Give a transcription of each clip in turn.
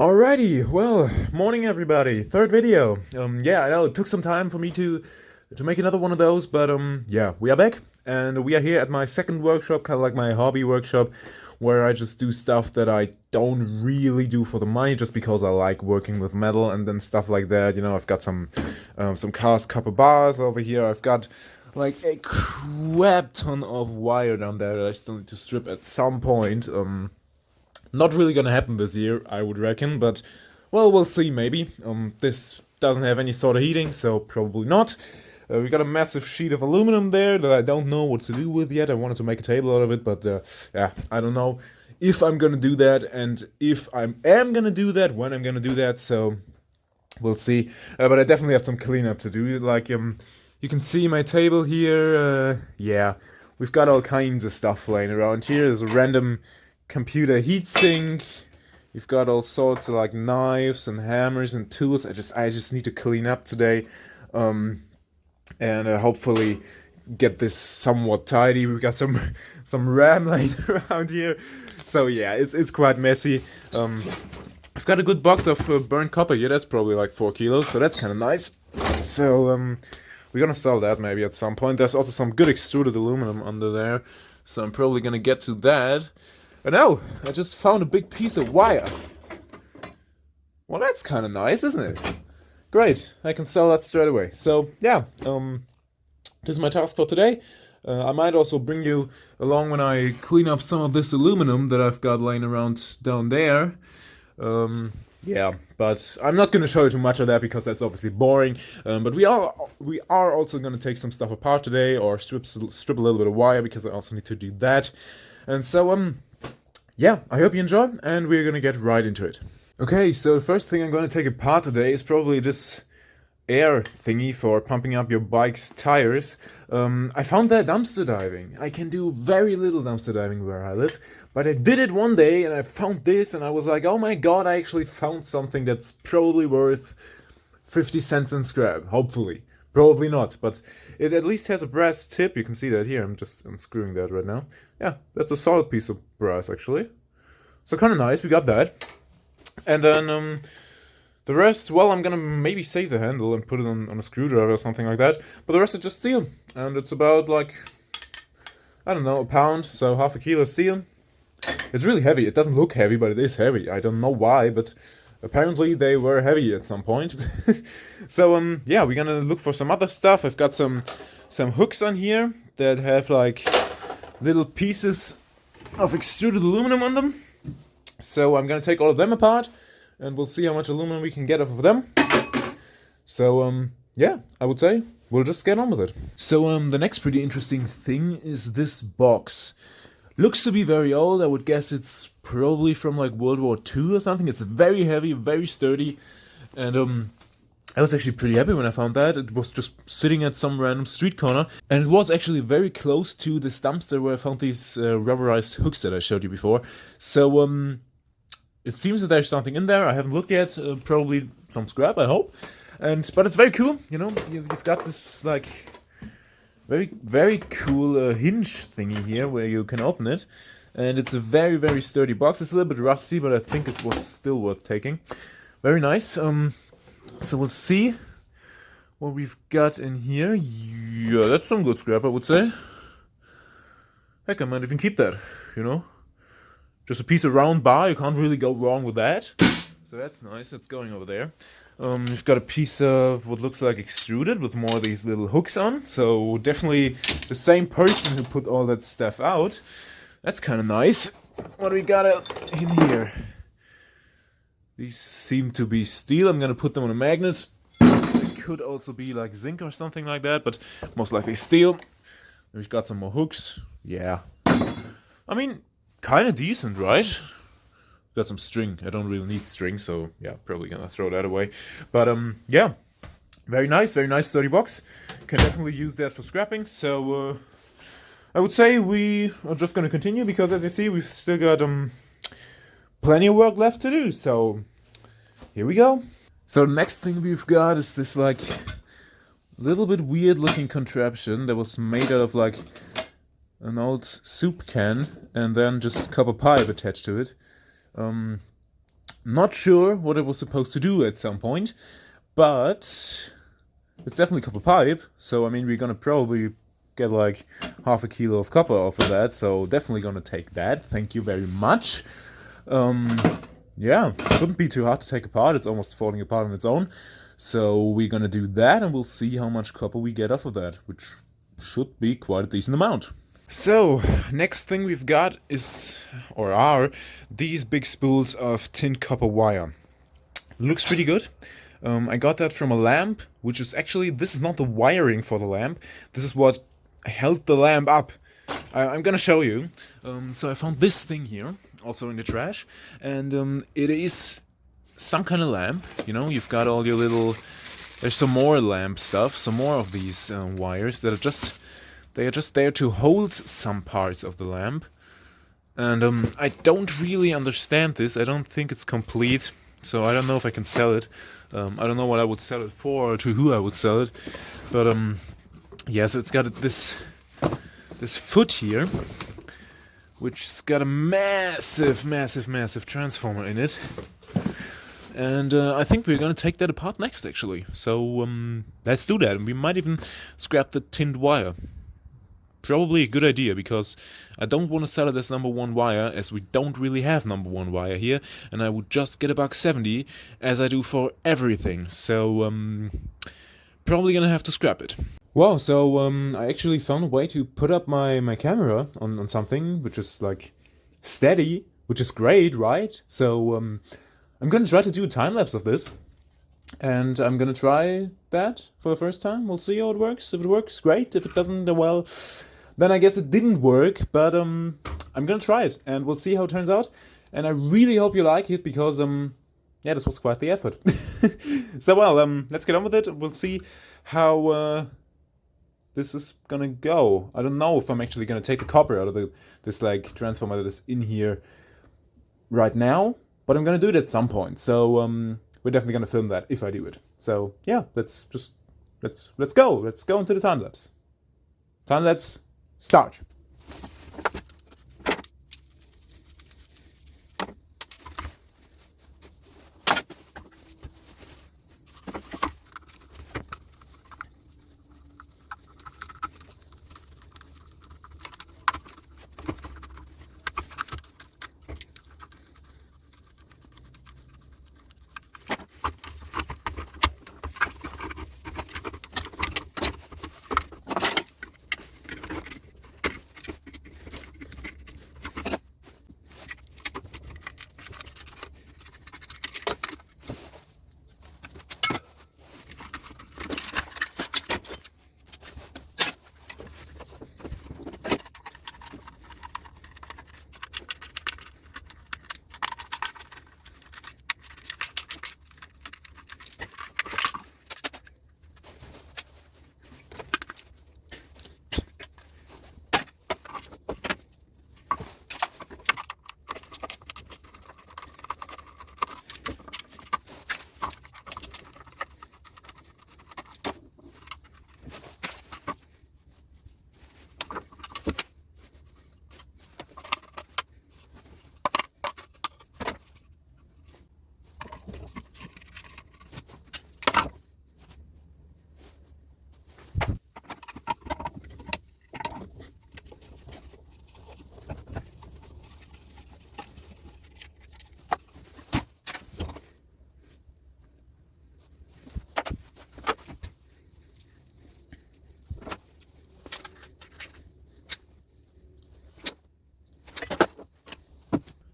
Alrighty, well, morning everybody. Third video. Yeah, I know it took some time for me to make another one of those, but yeah, we are back and we are here at my second workshop, kind of like my hobby workshop, where I just do stuff that I don't really do for the money, just because I like working with metal and then stuff like that. You know, I've got some cast copper bars over here. I've got like a crap ton of wire down there that I still need to strip at some point. Not really gonna happen this year, I would reckon, but well, we'll see maybe. This doesn't have any sort of heating, so probably not. We got a massive sheet of aluminum there that I don't know what to do with yet. I wanted to make a table out of it, but yeah, I don't know if I'm gonna do that, and if I am gonna do that, when I'm gonna do that, so we'll see. But I definitely have some cleanup to do. Like, you can see my table here. Yeah, we've got all kinds of stuff laying around here. There's a random computer heatsink. We've got all sorts of like knives and hammers and tools. I just need to clean up today, and hopefully get this somewhat tidy. We've got some RAM laying around here, so yeah, it's quite messy. I've got a good box of burnt copper here. That's probably like 4 kilos, so that's kind of nice. So we're gonna sell that maybe at some point. There's also some good extruded aluminum under there, so I'm probably gonna get to that. And oh, I just found a big piece of wire. Well, that's kind of nice, isn't it? Great, I can sell that straight away. So yeah, this is my task for today. I might also bring you along when I clean up some of this aluminum that I've got laying around down there. Yeah, but I'm not going to show you too much of that because that's obviously boring. But we are also going to take some stuff apart today, or strip a little bit of wire, because I also need to do that. And so yeah, I hope you enjoy, and we're gonna get right into it. Okay, so the first thing I'm gonna take apart today is probably this air thingy for pumping up your bike's tires. I found that dumpster diving. I can do very little dumpster diving where I live, but I did it one day and I found this and I was like, oh my god, I actually found something that's probably worth 50 cents in scrap, hopefully. Probably not, but it at least has a brass tip. You can see that here. I'm just unscrewing that right now. Yeah, that's a solid piece of brass, actually. So kind of nice. We got that. And then the rest, well, I'm gonna maybe save the handle and put it on a screwdriver or something like that. But the rest is just steel. And it's about like, I don't know, a pound, so half a kilo steel. It's really heavy. It doesn't look heavy, but it is heavy. I don't know why, but apparently they were heavy at some point. So yeah, we're gonna look for some other stuff. I've got some hooks on here that have like little pieces of extruded aluminum on them. So I'm gonna take all of them apart and we'll see how much aluminum we can get off of them. So yeah, I would say we'll just get on with it. So the next pretty interesting thing is this box. Looks to be very old. I would guess it's probably from like World War II or something. It's very heavy, very sturdy, and I was actually pretty happy when I found that. It was just sitting at some random street corner, and it was actually very close to this dumpster where I found these rubberized hooks that I showed you before. So it seems that there's something in there. I haven't looked yet. Probably some scrap, I hope. But it's very cool. You know, you've got this like very cool hinge thingy here where you can open it, and it's a very sturdy box. It's a little bit rusty, but I think it was still worth taking. Very nice. So we'll see what we've got in here. Yeah, that's some good scrap, I would say. Heck, I might even keep that, you know. Just a piece of round bar, you can't really go wrong with that. So that's nice, that's going over there. We've got a piece of what looks like extruded with more of these little hooks on. So definitely the same person who put all that stuff out. That's kind of nice. What do we got in here? These seem to be steel. I'm gonna put them on a magnet. It could also be like zinc or something like that, but most likely steel. We've got some more hooks. Yeah. I mean, kind of decent, right? Got some string. I don't really need string, so yeah, probably gonna throw that away. But yeah, very nice sturdy box. Can definitely use that for scrapping. So I would say we are just gonna continue, because as you see, we've still got plenty of work left to do. So here we go. So the next thing we've got is this like little bit weird looking contraption that was made out of like an old soup can and then just copper pipe attached to it. Not sure what it was supposed to do at some point, but it's definitely copper pipe, so I mean we're gonna probably get like half a kilo of copper off of that, so definitely gonna take that. Thank you very much. Yeah, shouldn't be too hard to take apart, it's almost falling apart on its own. So we're gonna do that and we'll see how much copper we get off of that, which should be quite a decent amount. So, next thing we've got is, or are, these big spools of tin copper wire. Looks pretty good. I got that from a lamp, which is actually, this is not the wiring for the lamp, this is what held the lamp up. I'm gonna show you. So I found this thing here, also in the trash, and it is some kind of lamp. You know, you've got all your little, there's some more lamp stuff, some more of these wires that are just, they are just there to hold some parts of the lamp. And I don't really understand this, I don't think it's complete, so I don't know if I can sell it. I don't know what I would sell it for or to who I would sell it. But yeah, so it's got this foot here, which's got a massive transformer in it. And I think we're gonna take that apart next, actually. So let's do that, and we might even scrap the tinned wire. Probably a good idea, because I don't want to sell it as #1 wire, as we don't really have #1 wire here, and I would just get $1.70, as I do for everything, so probably gonna have to scrap it. Wow, so I actually found a way to put up my camera on something which is like steady, which is great, right? So I'm gonna try to do a time-lapse of this. And I'm gonna try that for the first time. We'll see how it works. If it works, great. If it doesn't, well, then I guess it didn't work. But I'm gonna try it, and we'll see how it turns out. And I really hope you like it, because yeah, this was quite the effort. So well, let's get on with it. We'll see how this is gonna go. I don't know if I'm actually gonna take the copper out of this like transformer that is in here right now, but I'm gonna do it at some point. So we're definitely gonna film that if I do it. So yeah, let's go. Let's go into the time lapse. Time lapse, start.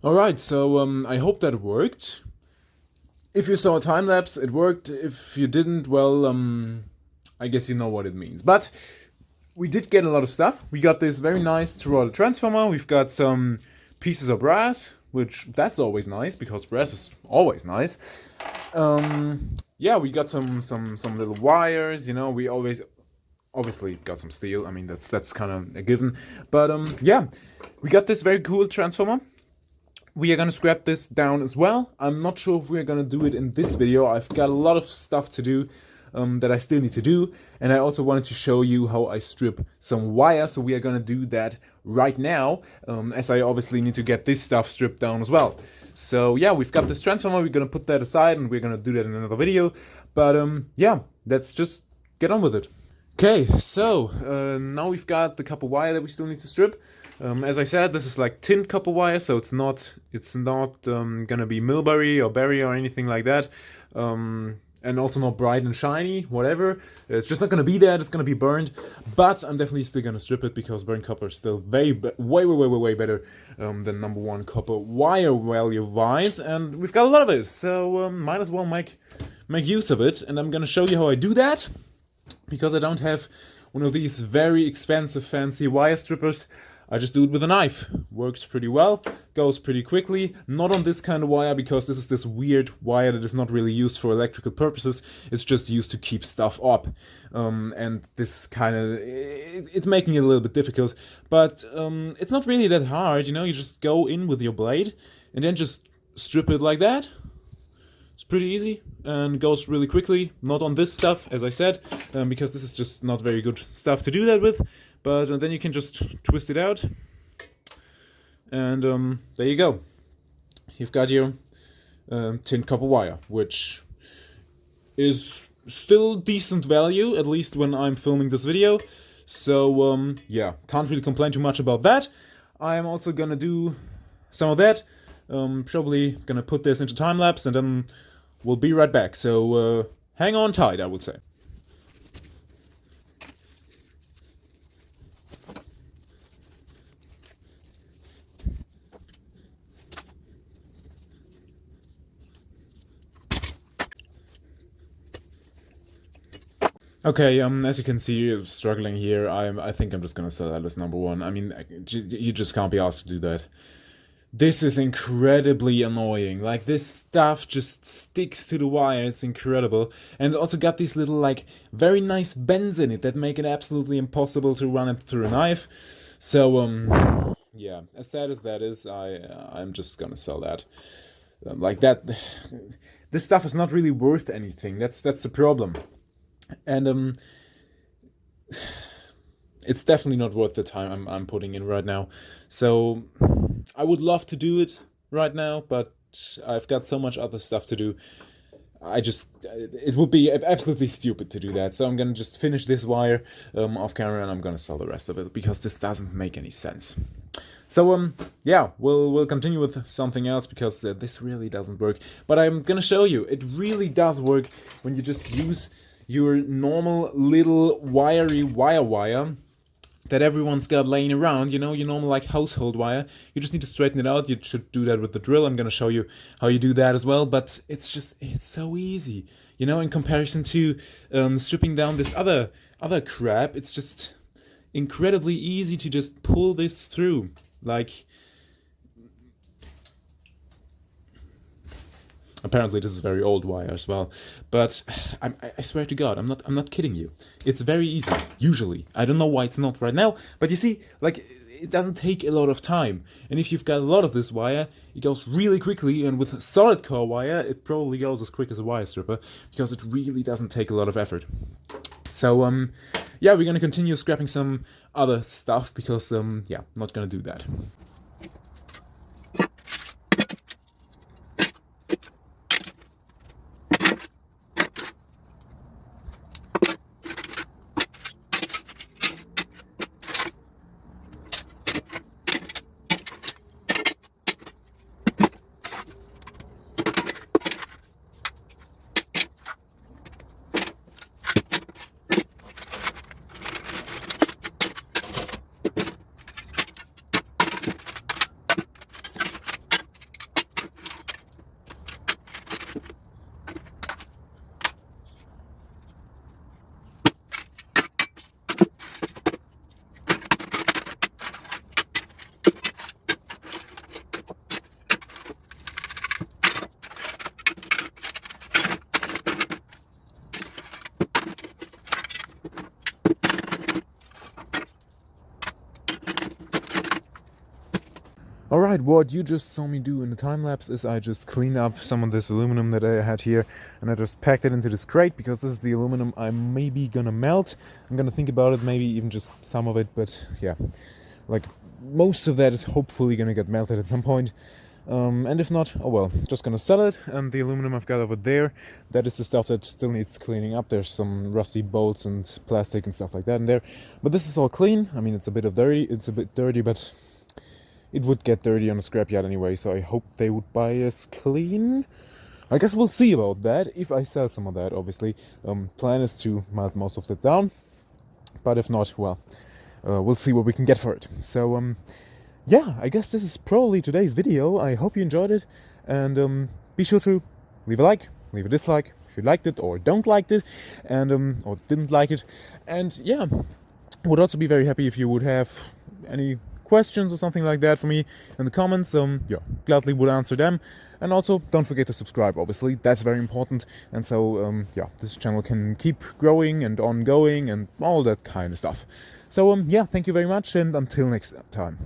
Alright, so I hope that worked. If you saw a time lapse, it worked. If you didn't, well, I guess you know what it means. But we did get a lot of stuff. We got this very nice toroidal transformer. We've got some pieces of brass, which that's always nice, because brass is always nice. Yeah, we got some little wires. You know, we obviously got some steel. I mean, that's kind of a given. But yeah, we got this very cool transformer. We are gonna scrap this down as well. I'm not sure if we're gonna do it in this video. I've got a lot of stuff to do. that I still need to do. And I also wanted to show you how I strip some wire, so we are gonna do that right now, as I obviously need to get this stuff stripped down as well. So yeah, we've got this transformer, we're gonna put that aside and we're gonna do that in another video. But yeah, let's just get on with it. Okay, so now we've got the copper wire that we still need to strip. As I said, this is like tin copper wire, so it's not gonna be Milbury or Berry or anything like that, and also not bright and shiny, whatever. It's just not gonna be that. It's gonna be burned, but I'm definitely still gonna strip it because burnt copper is still way better than number one copper wire value wise, and we've got a lot of it, so might as well make use of it. And I'm gonna show you how I do that, because I don't have one of these very expensive fancy wire strippers. I just do it with a knife. Works pretty well, goes pretty quickly. Not on this kind of wire, because this is this weird wire that is not really used for electrical purposes. It's just used to keep stuff up. And this kind of, it's making it a little bit difficult. But it's not really that hard, you know. You just go in with your blade and then just strip it like that. It's pretty easy and goes really quickly. Not on this stuff, as I said, because this is just not very good stuff to do that with. But then you can just twist it out, and there you go. You've got your tin copper wire, which is still decent value, at least when I'm filming this video. So yeah, can't really complain too much about that. I'm also gonna do some of that. Probably gonna put this into time lapse, and then we'll be right back. So hang on tight, I would say. Okay, as you can see, struggling here. I think I'm just gonna sell that as number one. I mean, you just can't be asked to do that. This is incredibly annoying. Like, this stuff just sticks to the wire. It's incredible. And it also got these little, like, very nice bends in it that make it absolutely impossible to run it through a knife. So, yeah, as sad as that is, I'm just gonna sell that. Like that, this stuff is not really worth anything. That's the problem. And it's definitely not worth the time I'm putting in right now. So I would love to do it right now, but I've got so much other stuff to do. It would be absolutely stupid to do that. So I'm gonna just finish this wire off camera, and I'm gonna sell the rest of it, because this doesn't make any sense. So yeah, we'll continue with something else, because this really doesn't work. But I'm gonna show you, it really does work when you just use your normal little wiry wire that everyone's got laying around, you know, your normal like household wire. You just need to straighten it out. You should do that with the drill. I'm gonna show you how you do that as well, but it's so easy, you know, in comparison to stripping down this other crap. It's just incredibly easy to just pull this through. Like, apparently this is very old wire as well, but I swear to God, I'm not kidding you. It's very easy, usually. I don't know why it's not right now, but you see, like, it doesn't take a lot of time. And if you've got a lot of this wire, it goes really quickly, and with solid core wire, it probably goes as quick as a wire stripper, because it really doesn't take a lot of effort. So, yeah, we're gonna continue scrapping some other stuff, because, yeah, not gonna do that. Alright, what you just saw me do in the time lapse is I just cleaned up some of this aluminum that I had here, and I just packed it into this crate because this is the aluminum I'm maybe gonna melt. I'm gonna think about it, maybe even just some of it, but yeah, like most of that is hopefully gonna get melted at some point. And if not, oh well, just gonna sell it. And the aluminum I've got over there, that is the stuff that still needs cleaning up. There's some rusty bolts and plastic and stuff like that in there, but this is all clean. I mean, it's a bit dirty, but it would get dirty on a scrapyard anyway, so I hope they would buy us clean. I guess we'll see about that, if I sell some of that, obviously. Plan is to melt most of it down, but if not, well, we'll see what we can get for it. So, yeah, I guess this is probably today's video. I hope you enjoyed it, and be sure to leave a like, leave a dislike, if you liked it or don't liked it, and or didn't like it. And yeah, would also be very happy if you would have any questions or something like that for me in the comments. Yeah, gladly would answer them. And also, don't forget to subscribe, obviously, that's very important. And so, yeah, this channel can keep growing and ongoing and all that kind of stuff. So, yeah, thank you very much, and until next time.